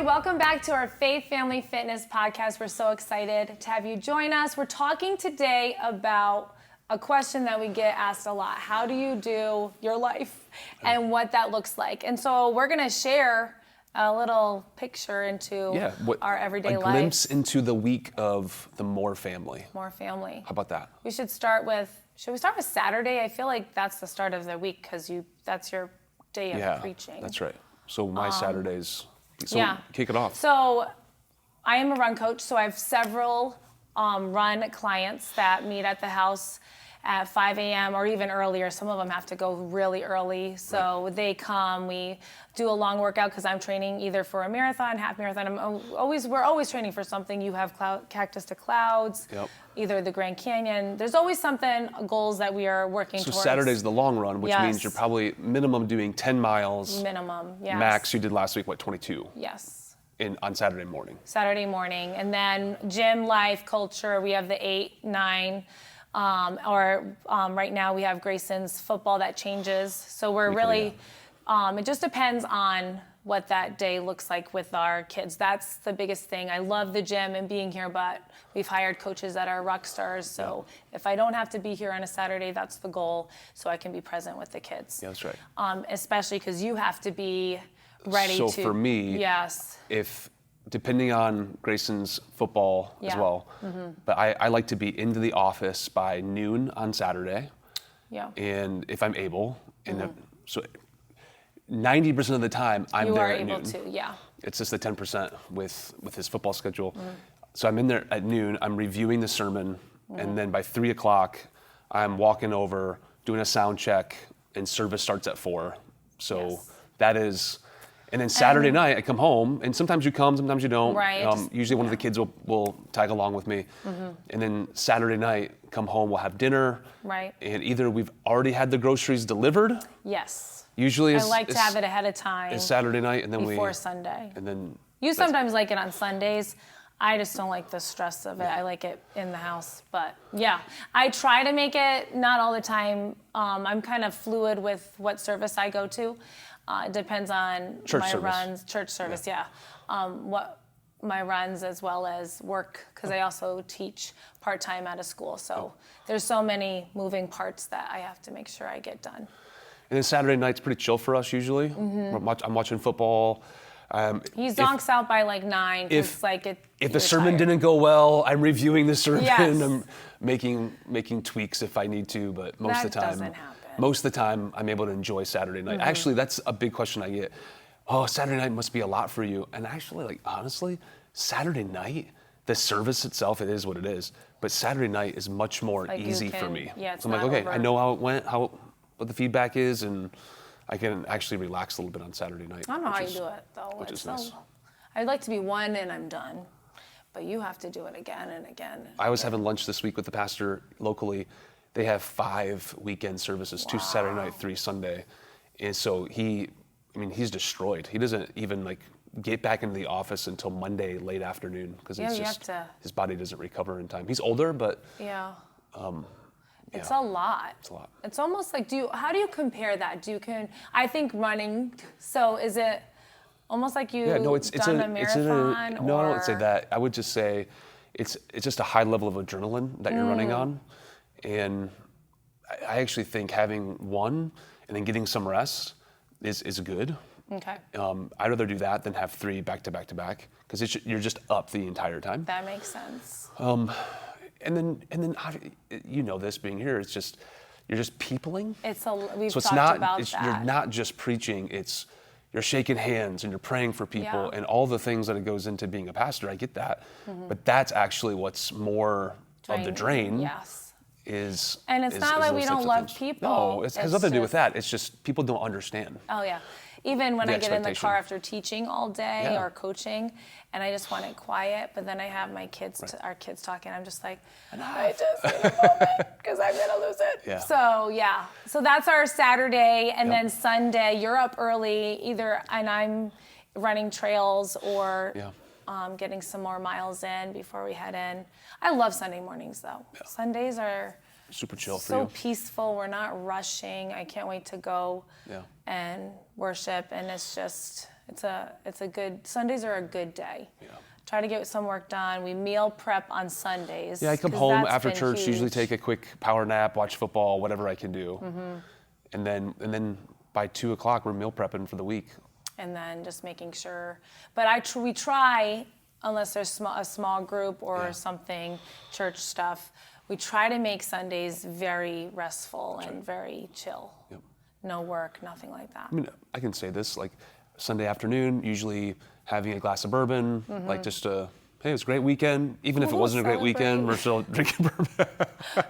welcome back to our Faith Family Fitness podcast. We're so excited to have you join us. We're talking today about a question that we get asked a lot. How do you do your life and what that looks like? And so we're going to share a little picture into our everyday life. A glimpse into the week of the Moore family. Moore family. How about that? We should start with Saturday? I feel like that's the start of the week because that's your day of preaching. That's right. So my Saturdays, kick it off. So I am a run coach, so I have several run clients that meet at the house at 5 a.m. or even earlier. Some of them have to go really early. So they come, we do a long workout because I'm training either for a marathon, half marathon. We're always training for something. You have Cactus to Clouds, either the Grand Canyon. There's always something, goals that we are working towards. So Saturday's the long run, which means you're probably minimum doing 10 miles. Minimum, yes. Max, you did last week, 22? Yes. On Saturday morning. Saturday morning. And then gym, life, culture, we have the 8, 9. Right now we have Grayson's football that changes. So we're really, it just depends on what that day looks like with our kids. That's the biggest thing. I love the gym and being here, but we've hired coaches that are rock stars. So if I don't have to be here on a Saturday, that's the goal, so I can be present with the kids. Yeah, that's right. Especially because you have to be ready to. So for me, depending on Grayson's football as well, but I like to be into the office by noon on Saturday. Yeah. And if I'm able, so 90% of the time I'm there at noon. You are able to, yeah. It's just the 10% with his football schedule. So I'm in there at noon, I'm reviewing the sermon, and then by 3 o'clock, I'm walking over, doing a sound check, and service starts at 4. So that is. And then Saturday night, I come home, and sometimes you come, sometimes you don't. Right. Usually one of the kids will tag along with me. And then Saturday night, come home, we'll have dinner. Right. And either we've already had the groceries delivered. Yes. Usually I like to have it ahead of time. It's Saturday night, and then before Sunday. And then you sometimes like it on Sundays. I just don't like the stress of it. I like it in the house. But yeah, I try to make it not all the time. I'm kind of fluid with what service I go to. It depends on runs, church service, what my runs as well as work, because I also teach part-time at a school. So there's so many moving parts that I have to make sure I get done. And then Saturday night's pretty chill for us usually. I'm watching football. He zonks out by like 9. If the sermon didn't go well, I'm reviewing the sermon. Yes. I'm making tweaks if I need to, but most of the time. Doesn't happen. Most of the time, I'm able to enjoy Saturday night. Actually, that's a big question I get. Oh, Saturday night must be a lot for you. And actually, honestly, Saturday night, the service itself, it is what it is. But Saturday night is much more easy for me. Yeah, so I'm like, okay, I know how it went, what the feedback is, and I can actually relax a little bit on Saturday night. I don't know how you do it, though. Which is nice. I'd like to be one and I'm done. But you have to do it again and again. I was having lunch this week with the pastor locally. They have 5 weekend services, 2 Saturday night, 3 Sunday. And so he's destroyed. He doesn't even get back into the office until Monday late afternoon because his body doesn't recover in time. He's older, but it's a lot. It's a lot. It's almost like, how do you compare that? I think running, so is it almost like you've done a marathon? No, I don't say that. I would just say it's just a high level of adrenaline that you're running on. And I actually think having one and then getting some rest is good. Okay. I'd rather do that than have 3 back to back to back because you're just up the entire time. That makes sense. And then you know this being here, it's just you're just peopling. We've talked about that. You're not just preaching. You're shaking hands and you're praying for people and all the things that it goes into being a pastor. I get that, but that's actually what's more of the drain. Yes. And it's not like we don't love people. No, it has nothing to do with that. It's just people don't understand. Oh yeah. Even when I get in the car after teaching all day or coaching, and I just want it quiet, but then I have my kids, our kids talking, I'm just like, I just need a moment because I'm gonna lose it. Yeah. So that's our Saturday, and then Sunday you're up early, and I'm running trails or getting some more miles in before we head in. I love Sunday mornings though. Yeah. Sundays are super chill for so you. Peaceful. We're not rushing. I can't wait to go and worship. And it's just, It's a good, Sundays are a good day. Yeah. Try to get some work done. We meal prep on Sundays. Yeah, I come 'cause home that's after been church, usually huge. take a quick power nap, watch football, whatever I can do. And then by 2:00, we're meal prepping for the week. And then just making sure, but we try, unless there's a small group or something, church stuff, we try to make Sundays very restful and very chill. Yep. No work, nothing like that. I mean, I can say this, like Sunday afternoon, usually having a glass of bourbon, like just hey, it was a great weekend. Even if it wasn't a great weekend, we're still drinking bourbon.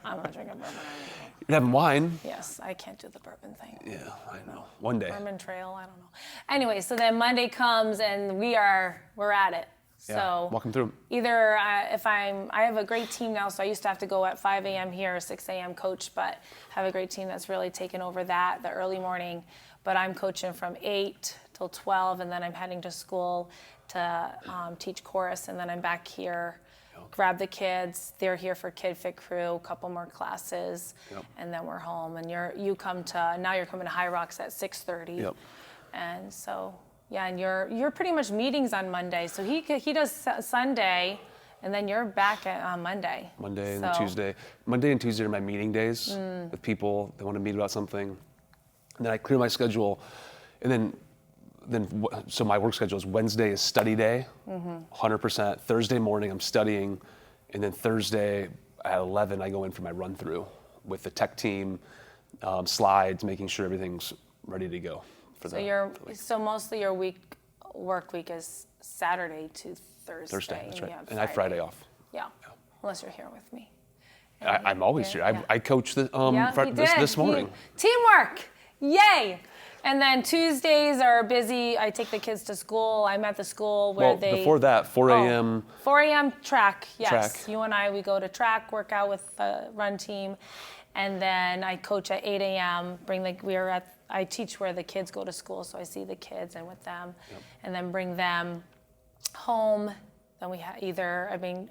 I'm not drinking bourbon anymore. You're having wine. Yes, I can't do the bourbon thing. Yeah, I know. One day. Bourbon Trail, I don't know. Anyway, so then Monday comes and we're at it. Yeah, So walk 'em through. either I have a great team now, so I used to have to go at 5 a.m. here, 6 a.m. coach, but have a great team that's really taken over that, the early morning. But I'm coaching from 8 till 12, and then I'm heading to school to teach chorus, and then I'm back here, grab the kids. They're here for Kid Fit Crew, a couple more classes, and then we're home. And you're coming to High Rocks at 6:30. Yep. And so, yeah, and you're pretty much meetings on Monday. So he does Sunday, and then you're back on Monday. Monday and Tuesday. Monday and Tuesday are my meeting days with people that want to meet about something. And then I clear my schedule, and then so my work schedule is Wednesday is study day, 100%. Thursday morning I'm studying, and then Thursday at 11 I go in for my run through with the tech team, slides, making sure everything's ready to go. So mostly your work week is Saturday to Thursday. Thursday, that's right. You have And I have Friday off. Yeah, unless you're here with me. I'm always here. Yeah. I coached He this did. morning. Teamwork, yay! And then Tuesdays are busy. I take the kids to school. I'm at the school where before that, 4 a.m. 4 a.m. track, yes. Track. You and I, we go to track, work out with the run team, and then I coach at 8 a.m. I teach where the kids go to school, so I see the kids and with them, and then bring them home. Then we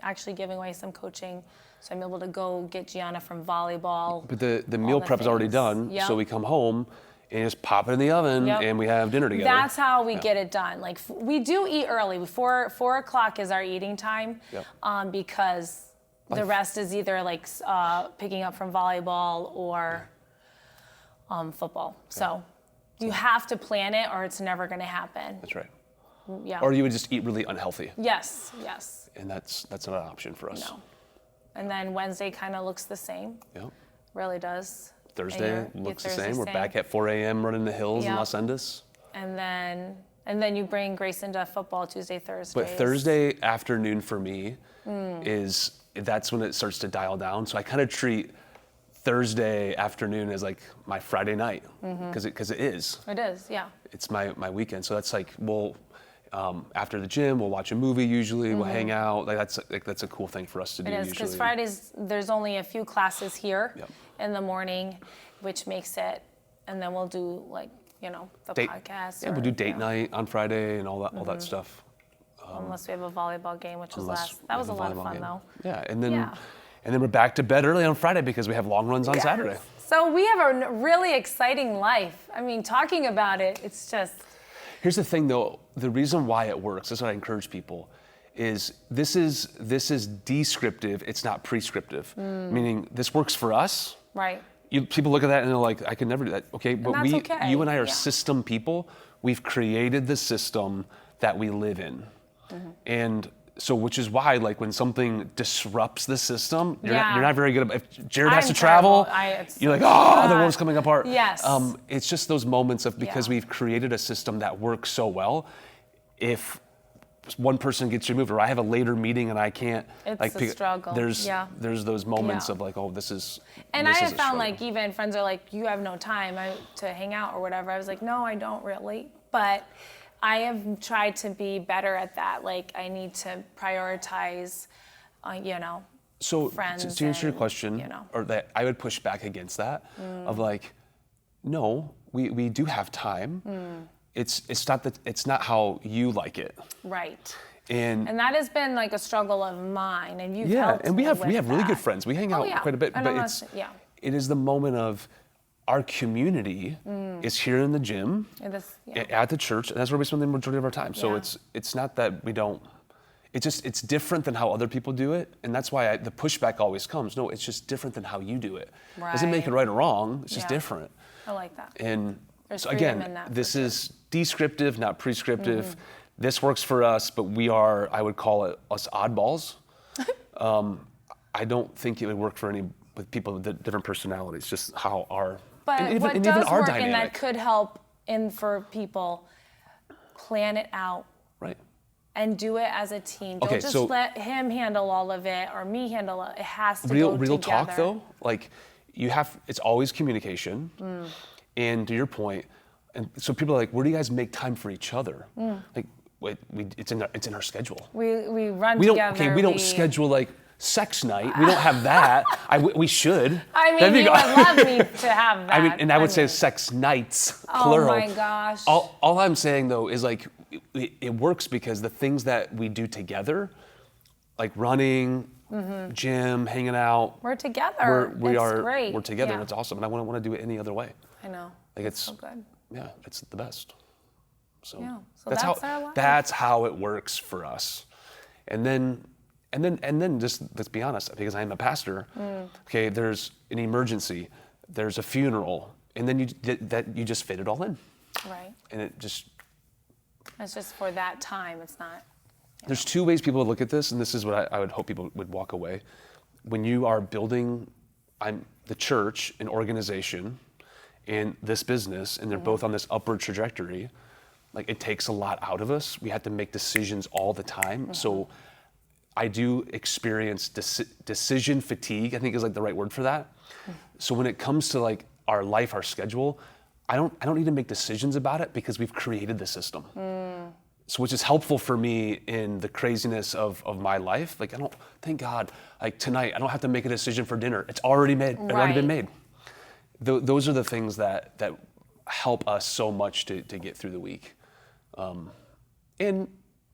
actually giving away some coaching, so I'm able to go get Gianna from volleyball. But the meal prep is already done, so we come home and just pop it in the oven, and we have dinner together. That's how we get it done. Like we do eat early. 4 o'clock is our eating time, because the rest is either like picking up from volleyball or football. So you have to plan it, or it's never going to happen. That's right. Yeah. Or you would just eat really unhealthy. Yes. And that's not an option for us. No. And then Wednesday kind of looks the same. Yep. Really does. Thursday looks the same. We're back at 4 a.m. running the hills in Los Andes. And then you bring Grace into football Tuesday, Thursday. But Thursday afternoon for me that's when it starts to dial down. So I kind of treat Thursday afternoon as like my Friday night because it is. It is, yeah. It's my weekend. So that's like after the gym we'll watch a movie usually. We'll hang out. That's a cool thing for us to do. It is because Fridays there's only a few classes here in the morning, which makes it, and then we'll do the podcast. Yeah, we'll do date night on Friday and all that stuff. Unless we have a volleyball game, which was that was a lot of fun though. Yeah, and then we're back to bed early on Friday because we have long runs on Saturday. So we have a really exciting life. I mean, talking about it, it's just. Here's the thing though, the reason why it works, that's what I encourage people, is this is descriptive, it's not prescriptive. Meaning this works for us. Right. People look at that and they're like, I could never do that. Okay, but you and I are system people. We've created the system that we live in. And so, which is why, like, when something disrupts the system, you're not very good. If Jared has to travel, you're like, the world's coming apart. Yes. It's just those moments of because we've created a system that works so well. If one person gets removed, or I have a later meeting and I can't, it's a struggle. There's those moments of like, this is. And this I is have found like even friends are like, you have no time to hang out or whatever. I was like, no, I don't really, but. I have tried to be better at that. Like, I need to prioritize, so friends. To answer your question, or that I would push back against that, of like, no, we do have time. It's not how you like it. Right. And that has been like a struggle of mine, and you've helped and we have me with really that. good friends. We hang out quite a bit, but it is the moment of, our community is here in the gym, at the church, and that's where we spend the majority of our time. So it's not that we don't, it's different than how other people do it, and that's why the pushback always comes. No, it's just different than how you do it. Right. Doesn't make it right or wrong, it's just different. I like that. And There's so freedom again, in that, this for sure. is descriptive, not prescriptive. This works for us, but we are, I would call it us oddballs. I don't think it would work for with people with different personalities, just how our, But and what even does our work dynamic. and that could help for people, plan it out. Right. And do it as a team. Okay, Don't just so let him handle all of it or me handle it. It has to real go together. talk though, like it's always communication. And to your point, and so people are like, where do you guys make time for each other? Like, it's in our schedule. We run together. We don't schedule like sex night. We don't have that. We should. I mean, you would love me to have that. I mean, and I would say sex nights, plural. Oh my gosh. All I'm saying though is like, it works because the things that we do together, like running, gym, hanging out. We're together. It's great. We're together, and it's awesome. And I wouldn't want to do it any other way. I know. Like it's so good. Yeah, it's the best. So, Yeah. So that's our life. That's how it works for us. And then just let's be honest, because I am a pastor. Okay, there's an emergency, there's a funeral, and then you just fit it all in. Right. And it's just for that time. It's not. There's two ways people would look at this, and this is what I would hope people would walk away. When you are building the church, an organization, and this business, and they're both on this upward trajectory, like it takes a lot out of us. We have to make decisions all the time. So I do experience decision fatigue, I think is like the right word for that. So when it comes to like our life, our schedule, I don't need to make decisions about it because we've created the system. So which is helpful for me in the craziness of my life. Like thank God, like tonight, I don't have to make a decision for dinner. It's already made, it's already been made. Those are the things that help us so much to get through the week. And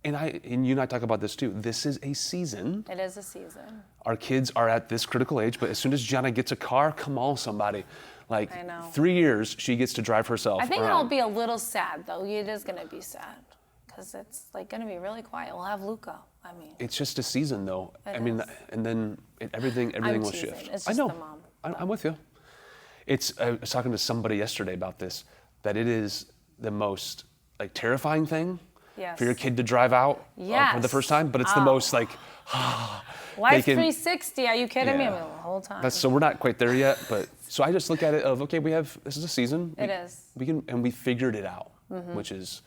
you and I talk about this too. This is a season. It is a season. Our kids are at this critical age, but as soon as Gianna gets a car, come on, somebody. Like I know. 3 years, she gets to drive herself I think around. I'll be a little sad though. It is going to be sad because it's like going to be really quiet. We'll have Luca. I mean. It's just a season though. It mean, is. and then everything will teasing. shift. It's just I know. the mom. I'm with you. I was talking to somebody yesterday about this, that it is the most like terrifying thing for your kid to drive out for the first time, but it's the most like, Life 360, are you kidding me? I mean, the whole time. So we're not quite there yet, but so I just look at it of, okay, this is a season. It is. We figured it out, which is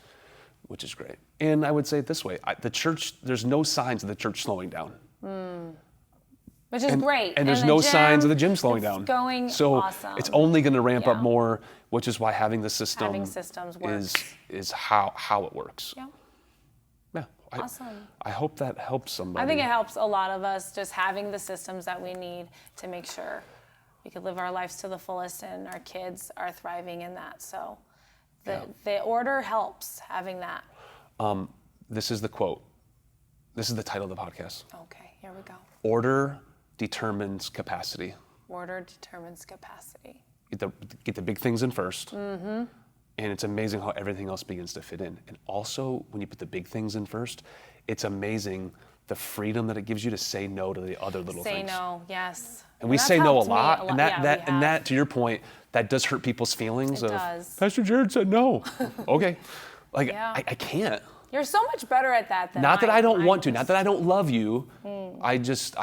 great. And I would say it this way, the church, there's no signs of the church slowing down. Which is great. And there's no signs of the gym slowing down. Going so awesome. It's only going to ramp up more, which is why having the system works. is how it works. Yeah. Yeah. Awesome. I hope that helps somebody. I think it helps a lot of us just having the systems that we need to make sure we could live our lives to the fullest and our kids are thriving in that. So the order helps having that. This is the quote. This is the title of the podcast. Okay, here we go. Order determines capacity. Order determines capacity. Get the big things in first. And it's amazing how everything else begins to fit in. And also, when you put the big things in first, it's amazing the freedom that it gives you to say no to the other little things. Say no, yes. And we say no a lot. And that, to your point, that does hurt people's feelings. It does. Pastor Jared said no. Okay. Like, I can't. You're so much better at that than Not that I don't want to, not that I don't love you. I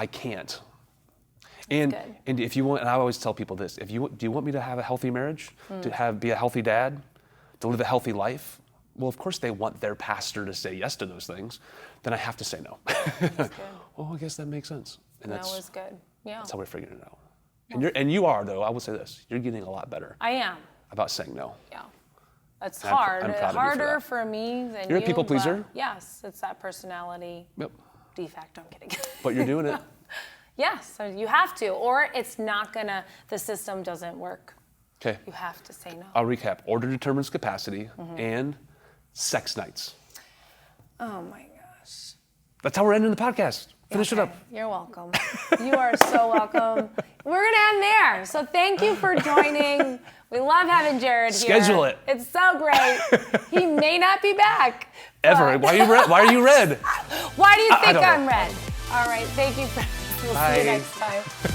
can't. And if you want, and I always tell people this: do you want me to have a healthy marriage, be a healthy dad, to live a healthy life? Well, of course they want their pastor to say yes to those things. Then I have to say no. Oh, I guess that makes sense. And that was good. Yeah. That's how we're figuring it out. And you are though. I will say this: you're getting a lot better. I am. About saying no. Yeah. It's hard. I'm proud harder for me than you're a people pleaser. Yes, it's that personality defect. I'm kidding. But you're doing it. Yes, so you have to, or it's not the system doesn't work. Okay. You have to say no. I'll recap. Order determines capacity and sex nights. Oh my gosh. That's how we're ending the podcast. Finish it up. You're welcome. You are so welcome. We're going to end there. So thank you for joining. We love having Jared here. Schedule it. It's so great. He may not be back. Ever. Why are you red? Why are you red? Why do you think don't know. I'm red? All right. Thank you. We'll see you Bye. next time.